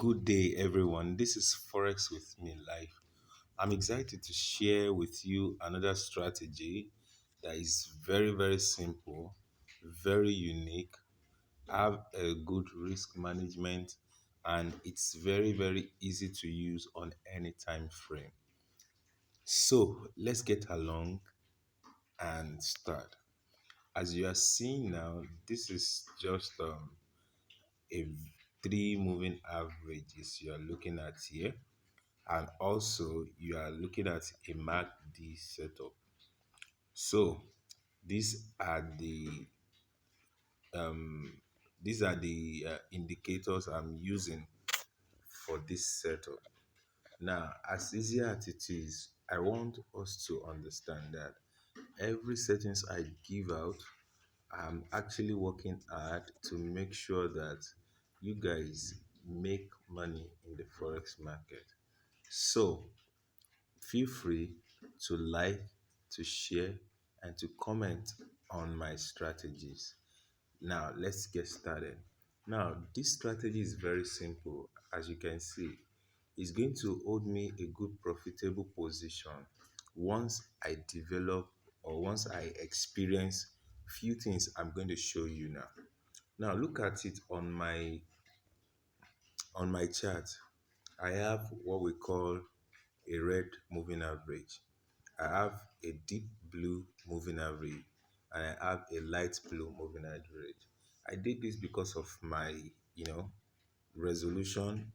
Good day, everyone. This is Forex with me live. I'm excited to share with you another strategy that is very simple, very unique, have a good risk management, and it's very easy to use on any time frame. So let's get along and start. As you are seeing now, this is just a three moving averages you are looking at here, and also you are looking at a MACD setup. So these are the um, indicators I'm using for this setup. Now, as easy as it is, I want us to understand that every settings I give out, I'm actually working hard to make sure that you guys make money in the forex market. So feel free to like, to share, and to comment on my strategies. Now, let's get started. Now, this strategy is very simple. As you can see, it's going to hold me a good profitable position once I develop or once I experience few things I'm going to show you now. Now, look at it on my chart. I have what we call a red moving average. I have a deep blue moving average, and I have a light blue moving average. I did this because of my, you know, resolution.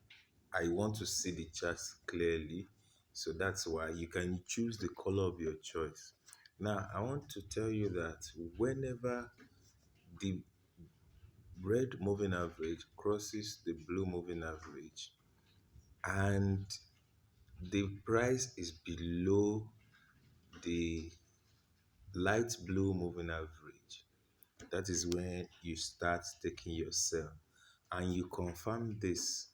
I want to see the charts clearly, so that's why you can choose the color of your choice. Now, I want to tell you that whenever the red moving average crosses the blue moving average and the price is below the light blue moving average, that is when you start taking your sell, and you confirm this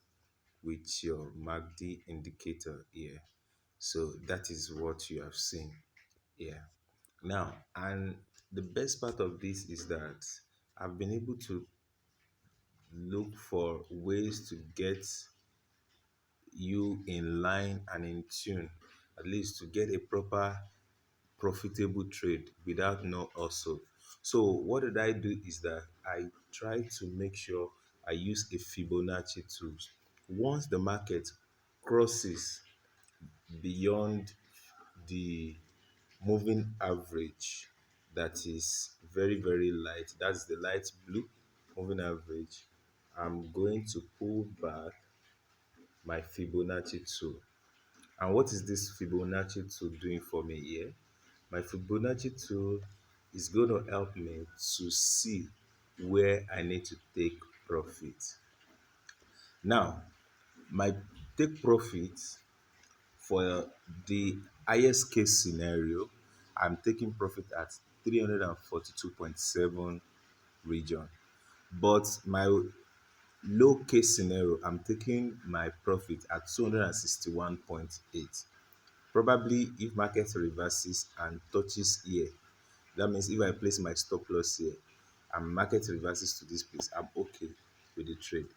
with your MACD indicator here. So that is what you have seen here. Now, and the best part of this is that I've been able to look for ways to get you in line and in tune, at least to get a proper profitable trade without no hustle. So what did I do is that I try to make sure I use a Fibonacci tools. Once the market crosses beyond the moving average that is very light, that's the light blue moving average, I'm going to pull back my Fibonacci tool. And what is this Fibonacci tool doing for me here? My Fibonacci tool is going to help me to see where I need to take profit. Now, my take profit for the highest case scenario, I'm taking profit at 342.7 region. But my low case scenario, I'm taking my profit at 261.8. Probably if market reverses and touches here, that means if I place my stop loss here and market reverses to this place, I'm okay with the trade.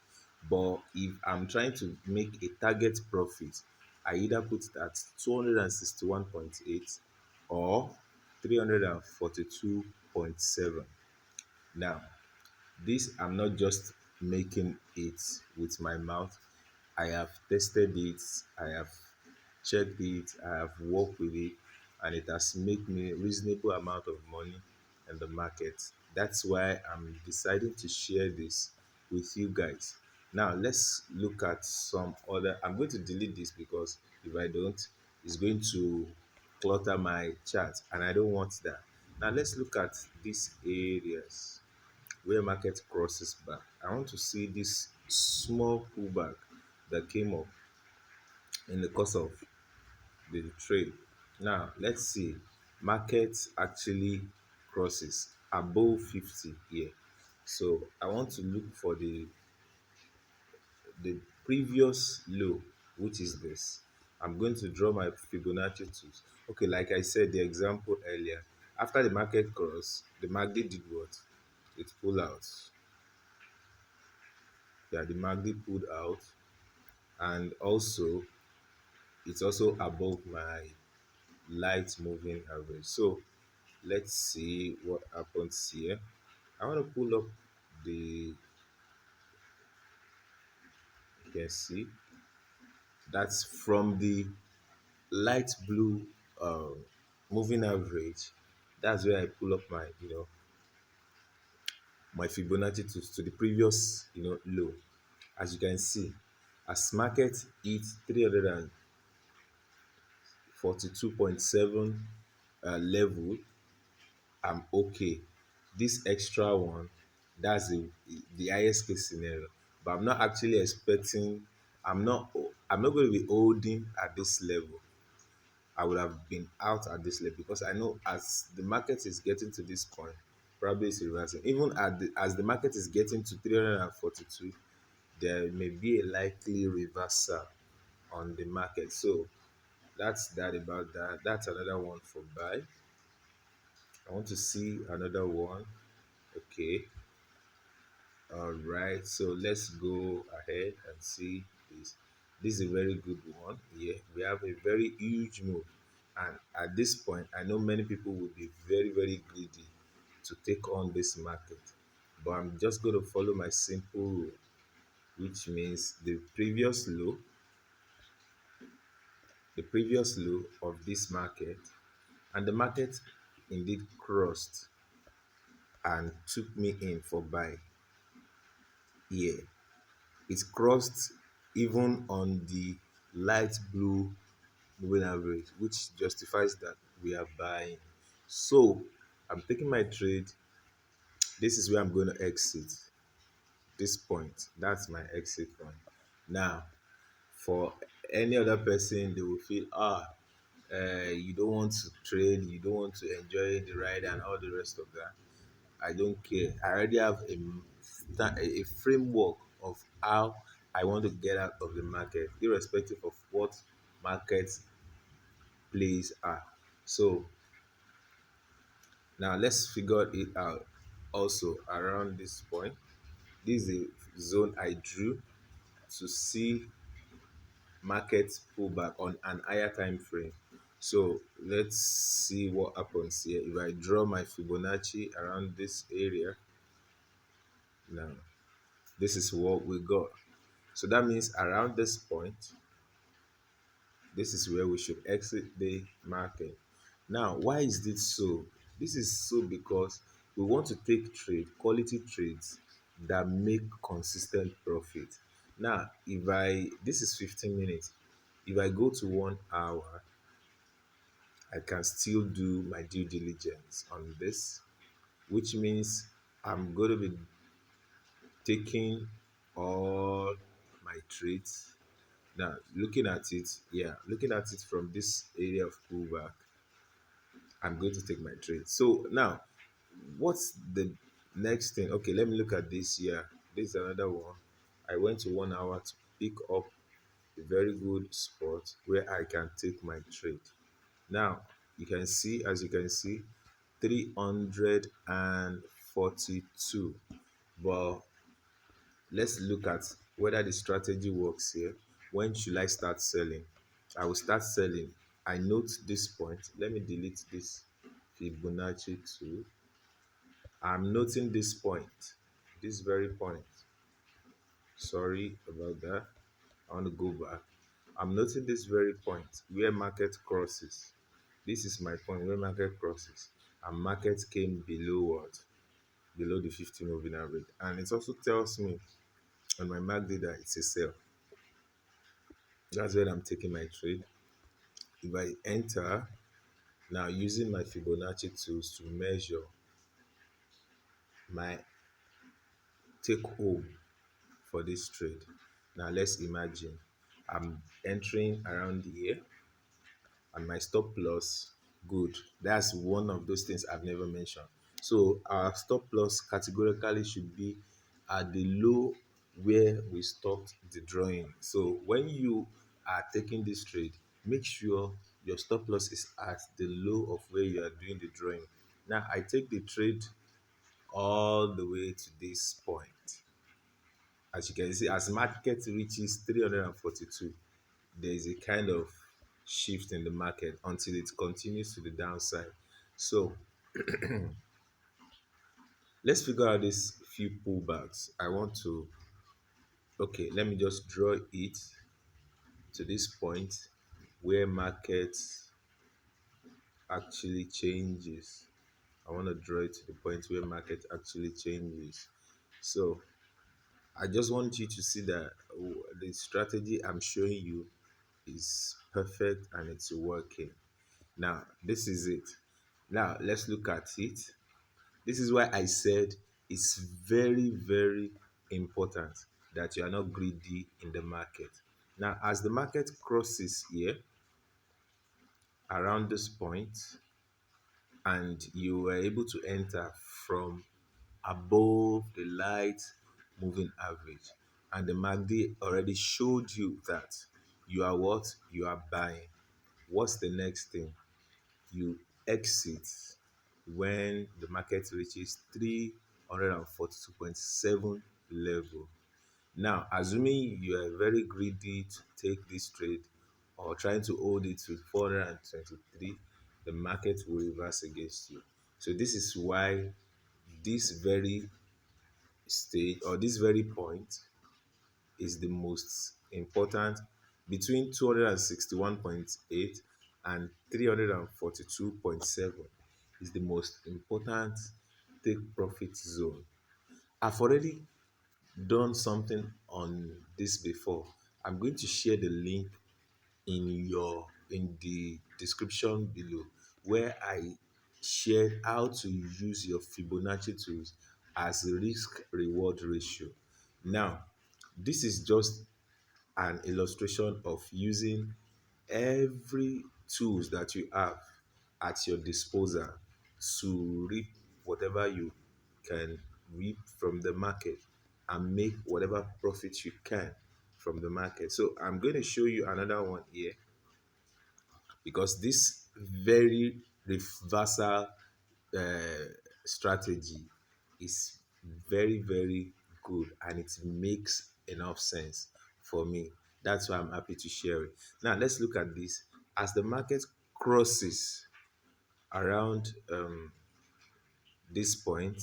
But if I'm trying to make a target profit, I either put it at 261.8 or 342.7. Now, this I'm not just making it with my mouth. I have tested it, I have checked it, I have worked with it, and it has made me a reasonable amount of money in the market. That's why I'm deciding to share this with you guys. Now let's look at some other. I'm going to delete this because if I don't, it's going to clutter my chart, and I don't want that. Now let's look at these areas where market crosses back. I want to see this small pullback that came up in the course of the trade. Now let's see, market actually crosses above 50 here. So I want to look for the previous low, which is this. I'm going to draw my Fibonacci tools. Okay, like I said, the example earlier, after the market cross, the MACD did what? It pulled out. Yeah, the MACD pulled out, and also it's also above my light moving average. So let's see what happens here. I want to pull up the, you can see that's from the light blue uh, moving average. That's where I pull up my, my Fibonacci to the previous, low. As you can see, as market hit 342.7 level, I'm okay. This extra one, that's the highest case scenario. But I'm not actually expecting. I'm not. I'm not going to be holding at this level. I would have been out at this level because I know as the market is getting to this point, probably it's reversing. Even as the market is getting to 342, there may be a likely reversal on the market. So that's that about that. That's another one for buy. I want to see another one. Okay. All right. So let's go ahead and see this. This is a very good one. Yeah, we have a very huge move. And at this point, I know many people will be very, very greedy to take on this market. But I'm just going to follow my simple rule, which means the previous low of this market, and the market indeed crossed and took me in for buy here. It crossed even on the light blue moving average, which justifies that we are buying. So I'm taking my trade. This is where I'm going to exit. This point, that's my exit point. Now, for any other person, they will feel, you don't want to trade, you don't want to enjoy the ride and all the rest of that. I don't care. I already have a framework of how I want to get out of the market, irrespective of what market plays are. So now let's figure it out. Also, around this point, this is the zone I drew to see market pullback on an higher time frame. So let's see what happens here. If I draw my Fibonacci around this area, now this is what we got. So that means around this point, this is where we should exit the market. Now, why is this so? This is so because we want to take quality trades that make consistent profit. Now, if I this is 15 minutes, if I go to 1 hour, I can still do my due diligence on this, which means I'm going to be taking all my trades. Now, looking at it from this area of pullback, I'm going to take my trade. So now, what's the next thing? Okay, let me look at this here. This is another one. I went to 1 hour to pick up a very good spot where I can take my trade. Now, as you can see, 342. But let's look at whether the strategy works here. When should I start selling? I will start selling. I note this point. Let me delete this Fibonacci 2. I'm noting this point, this very point. Sorry about that. I want to go back. I'm noting this very point where market crosses. This is my point where market crosses. And market came below what? Below the 50 moving average. And it also tells me on my mark data it's a sell. That's where I'm taking my trade. If I enter now using my Fibonacci tools to measure my take home for this trade. Now let's imagine I'm entering around here and my stop loss, good. That's one of those things I've never mentioned. So our stop loss categorically should be at the low where we stopped the drawing. So when you are taking this trade, make sure your stop loss is at the low of where you are doing the drawing. Now I take the trade all the way to this point. As you can see, as market reaches 342, there is a kind of shift in the market until it continues to the downside. So let's figure out these few pullbacks. I want to, okay, let me just draw it to this point where market actually changes. I want to draw it to the point where market actually changes. So I just want you to see that the strategy I'm showing you is perfect and it's working. Now, this is it. Now, let's look at it. This is why I said it's very, very important that you are not greedy in the market. Now, as the market crosses here around this point, and you were able to enter from above the light moving average, and the MACD already showed you that you are what? You are buying. What's the next thing? You exit when the market reaches 342.7 level. Now, assuming you are very greedy to take this trade or trying to hold it to 423, the market will reverse against you. So this is why this very stage or this very point is the most important. Between 261.8 and 342.7 is the most important take profit zone. I've already done something on this before. I'm going to share the link in the description below, where I shared how to use your Fibonacci tools as a risk reward ratio. Now, this is just an illustration of using every tools that you have at your disposal to reap whatever you can reap from the market and make whatever profit you can from the market. So I'm going to show you another one here, because this very reversal strategy is very, very good and it makes enough sense for me. That's why I'm happy to share it. Now let's look at this. As the market crosses around this point,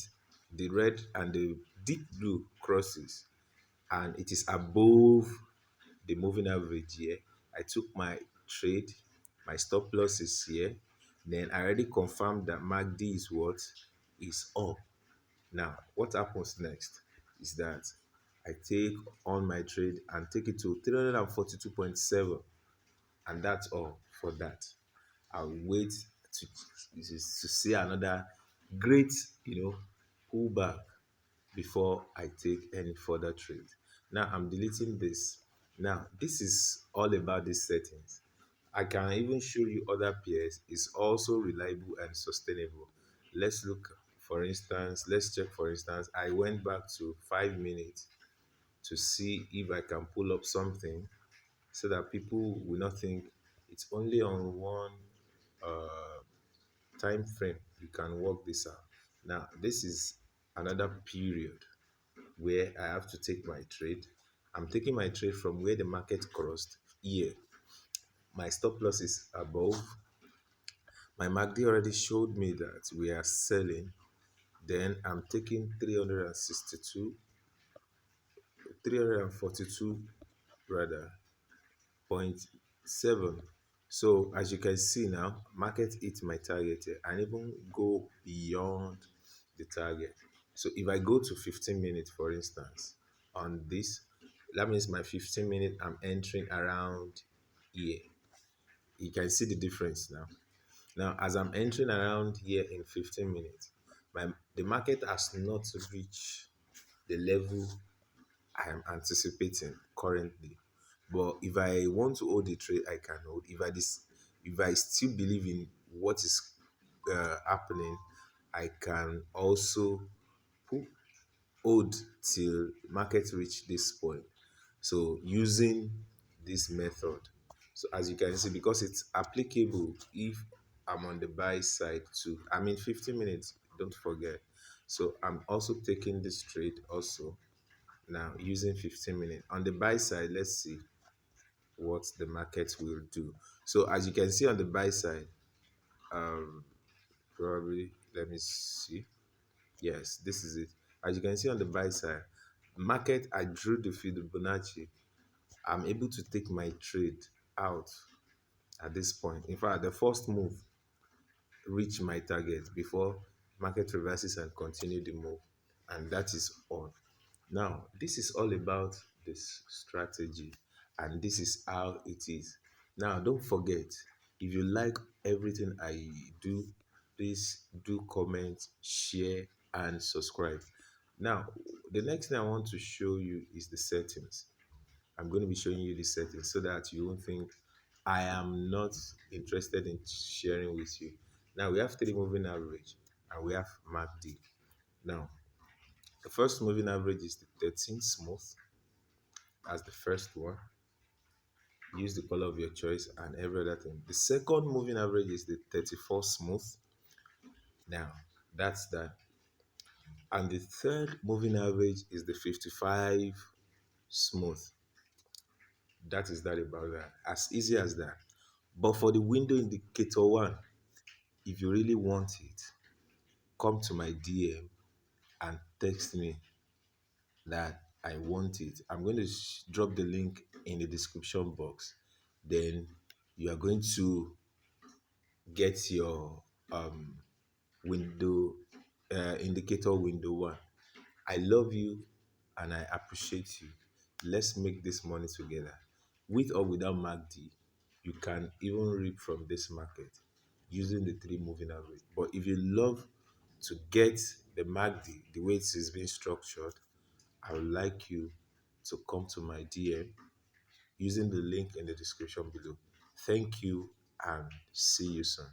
the red and the deep blue crosses, and it is above the moving average here. I took my trade, my stop loss is here. Then I already confirmed that MACD is what? Is up. Now, what happens next is that I take on my trade and take it to 342.7, and that's all for that. I'll wait to see another great, pullback before I take any further trade. Now I'm deleting this. Now this is all about these settings. I can even show you other pairs. It's also reliable and sustainable. Let's look, for instance, let's check, for instance, I went back to 5 minutes to see if I can pull up something so that people will not think it's only on one uh, time frame you can work this out. Now this is another period where I have to take my trade. I'm taking my trade from where the market crossed here. My stop loss is above. My MACD already showed me that we are selling. Then I'm taking 342 rather, point 7. So as you can see now, market hit my target here and even go beyond the target. So if I go to 15 minutes, for instance, on this, that means my 15 minute I'm entering around here. You can see the difference now. Now, as I'm entering around here in 15 minutes, the market has not reached the level I am anticipating currently. But if I want to hold the trade, I can hold. If I still believe in what is happening, I can also pu- hold till market reach this point. So using this method, so as you can see, because it's applicable if I'm on the buy side too. I mean 15 minutes, don't forget. So I'm also taking this trade also. Now, using 15 minutes. On the buy side, let's see what the market will do. So as you can see on the buy side, um, probably, let me see. Yes, this is it. As you can see on the buy side, market, I drew the Fibonacci. I'm able to take my trade out at this point. In fact, the first move reach my target before market reverses and continue the move. And that is all. Now, this is all about this strategy, and this is how it is. Now, don't forget, if you like everything I do, please do comment, share, and subscribe. Now, the next thing I want to show you is the settings. I'm going to be showing you the settings so that you won't think I am not interested in sharing with you. Now we have three moving average and we have MACD. Now the first moving average is the 13 smooth as the first one. Use the color of your choice and every other thing. The second moving average is the 34 smooth. Now that's that. And the third moving average is the 55 smooth. That is that about that. As easy as that. But for the window indicator one, if you really want it, come to my DM and text me that I want it. I'm going to drop the link in the description box. Then you are going to get your window indicator window one. I love you and I appreciate you. Let's make this money together. With or without MACD, you can even reap from this market using the three moving average. But if you love to get the MACD, the way it is being structured, I would like you to come to my DM using the link in the description below. Thank you and see you soon.